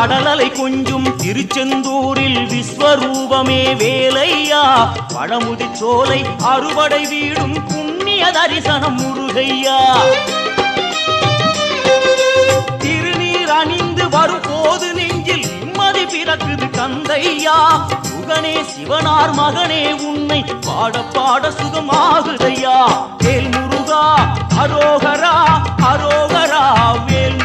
கடலலை கொஞ்சும் திருச்செந்தூரில் விஸ்வரூபமே வேலையா பழமுதி சோலை அறுபடை வீடும் புண்ணிய தரிசனம் முருகையா திருநீர் அணிந்து வரும் போது நெஞ்சில் நிம்மதி பிறக்குது கந்தையா சுகனே சிவனார் மகனே உன்னை பாட பாட சுகமாகுதையா வேல் முருகா அரோகரா அரோகரா வேல்